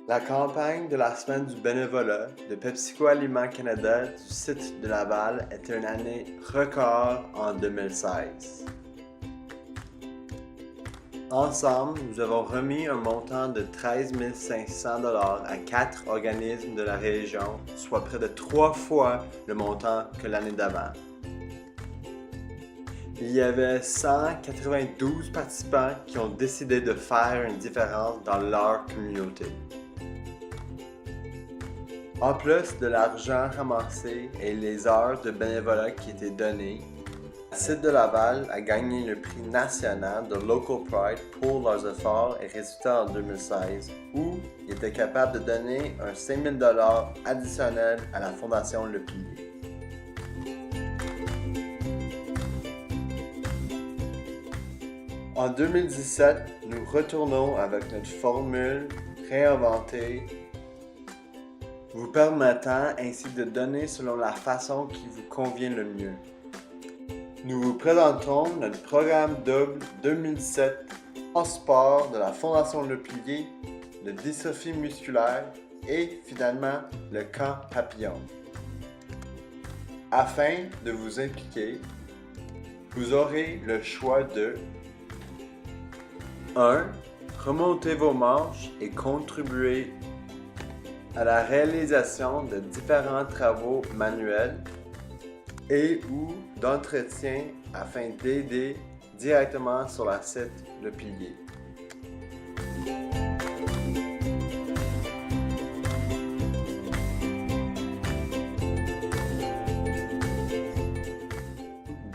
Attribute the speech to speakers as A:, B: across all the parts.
A: La campagne de la semaine du bénévolat de PepsiCo Aliments Canada du site de Laval était une année record en 2016. Ensemble, nous avons remis un montant de 13 500 $ à 4 organismes de la région, soit près de 3 fois le montant que l'année d'avant. Il y avait 192 participants qui ont décidé de faire une différence dans leur communauté. En plus de l'argent ramassé et les heures de bénévolat qui étaient données, le site de Laval a gagné le prix national de Local Pride pour leurs efforts et résultats en 2016, où ils étaient capables de donner un 5 000 $ additionnel à la Fondation Le Pilier. En 2017, nous retournons avec notre formule réinventée, vous permettant ainsi de donner selon la façon qui vous convient le mieux. Nous vous présentons notre programme double 2017 en sport de la Fondation Le Pilier, le dystrophie musculaire et finalement le camp papillon. Afin de vous impliquer, vous aurez le choix de 1. Remonter vos manches et contribuer à la réalisation de différents travaux manuels et ou d'entretien afin d'aider directement sur la site Le Pilier.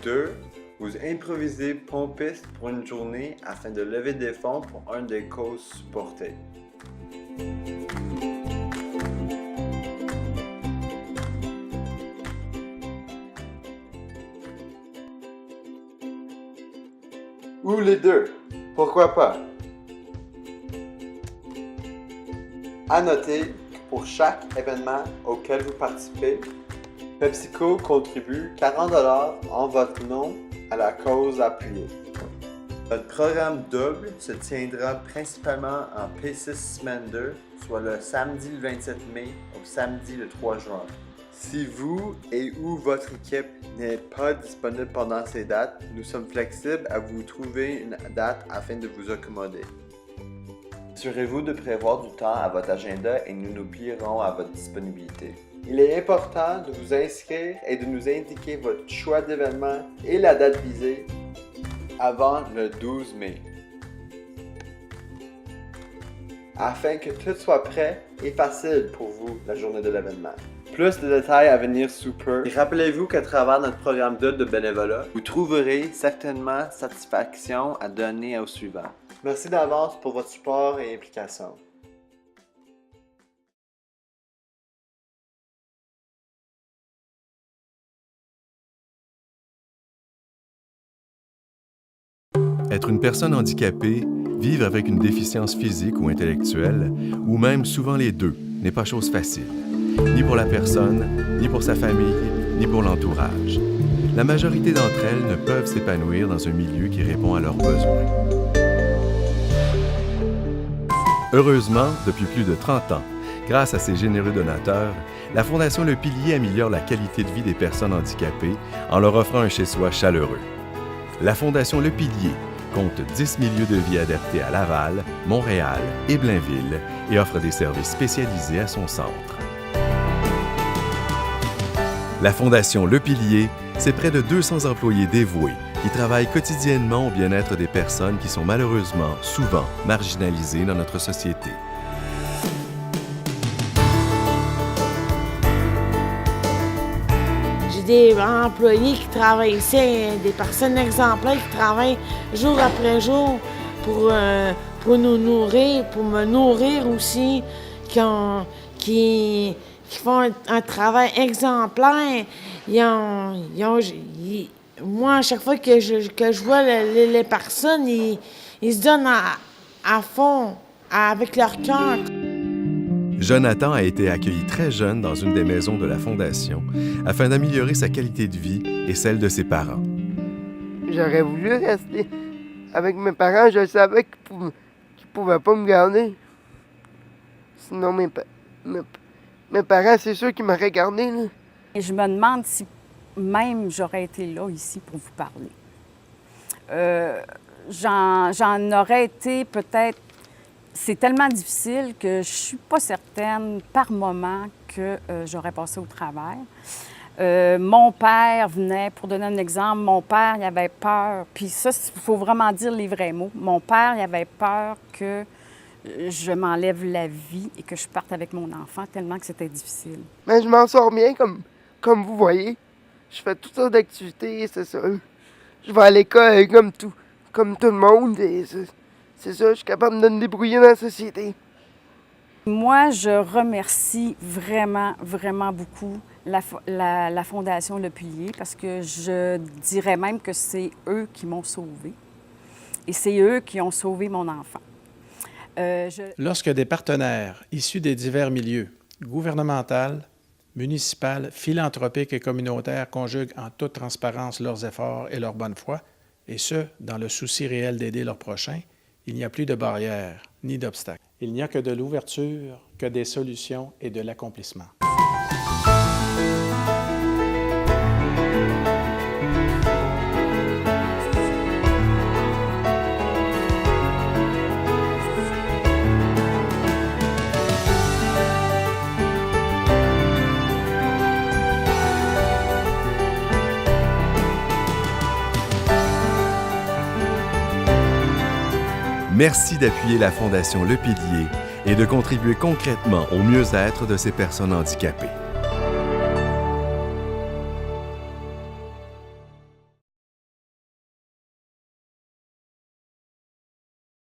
A: Deux, vous improvisez pompiste pour une journée afin de lever des fonds pour un des causes supportées. Ou les deux, pourquoi pas? À noter que pour chaque événement auquel vous participez, PepsiCo contribue 40 $ en votre nom à la cause appuyée. Notre programme double se tiendra principalement en P6 semaine 2, soit le samedi le 27 mai au samedi le 3 juin. Si vous et ou votre équipe n'est pas disponible pendant ces dates, nous sommes flexibles à vous trouver une date afin de vous accommoder. Assurez-vous de prévoir du temps à votre agenda et nous nous plierons à votre disponibilité. Il est important de vous inscrire et de nous indiquer votre choix d'événement et la date visée avant le 12 mai, afin que tout soit prêt et facile pour vous la journée de l'événement. Plus de détails à venir sous peu. Et rappelez-vous qu'à travers notre programme d'aide de bénévolat, vous trouverez certainement satisfaction à donner au suivant. Merci d'avance pour votre support et implication.
B: Être une personne handicapée, vivre avec une déficience physique ou intellectuelle, ou même souvent les deux, n'est pas chose facile. Ni pour la personne, ni pour sa famille, ni pour l'entourage. La majorité d'entre elles ne peuvent s'épanouir dans un milieu qui répond à leurs besoins. Heureusement, depuis plus de 30 ans, grâce à ses généreux donateurs, la Fondation Le Pilier améliore la qualité de vie des personnes handicapées en leur offrant un chez-soi chaleureux. La Fondation Le Pilier compte 10 milieux de vie adaptés à Laval, Montréal et Blainville et offre des services spécialisés à son centre. La Fondation Le Pilier, c'est près de 200 employés dévoués qui travaillent quotidiennement au bien-être des personnes qui sont malheureusement souvent marginalisées dans notre société.
C: J'ai des employés qui travaillent ici, des personnes exemplaires qui travaillent jour après jour pour nous nourrir, pour me nourrir aussi, qui font un travail exemplaire. Moi, à chaque fois que je vois les personnes, ils se donnent à fond, avec leur cœur.
B: Jonathan a été accueilli très jeune dans une des maisons de la Fondation afin d'améliorer sa qualité de vie et celle de ses parents.
D: J'aurais voulu rester avec mes parents. Je savais qu'ils ne pouvaient pas me garder. Sinon, mes parents, c'est sûr qu'ils m'auraient gardé, là.
E: Et je me demande si même j'aurais été là, ici, pour vous parler. J'en aurais été peut-être... C'est tellement difficile que je suis pas certaine, par moment, que j'aurais passé au travers. Mon père venait, pour donner un exemple, mon père, il avait peur, puis ça, il faut vraiment dire les vrais mots. Mon père, il avait peur que je m'enlève la vie et que je parte avec mon enfant, tellement que c'était difficile.
D: Mais je m'en sors bien, comme vous voyez. Je fais toutes sortes d'activités, c'est ça. Je vais à l'école comme tout le monde, et c'est ça, je suis capable de me débrouiller dans la société.
E: Moi, je remercie vraiment, vraiment beaucoup la Fondation Le Pilier parce que je dirais même que c'est eux qui m'ont sauvée et c'est eux qui ont sauvé mon enfant.
F: Lorsque des partenaires issus des divers milieux, gouvernemental, municipal, philanthropiques et communautaires conjuguent en toute transparence leurs efforts et leur bonne foi, et ce, dans le souci réel d'aider leurs prochains, il n'y a plus de barrières ni d'obstacles. Il n'y a que de l'ouverture, que des solutions et de l'accomplissement.
B: Merci d'appuyer la Fondation Le Pilier et de contribuer concrètement au mieux-être de ces personnes handicapées.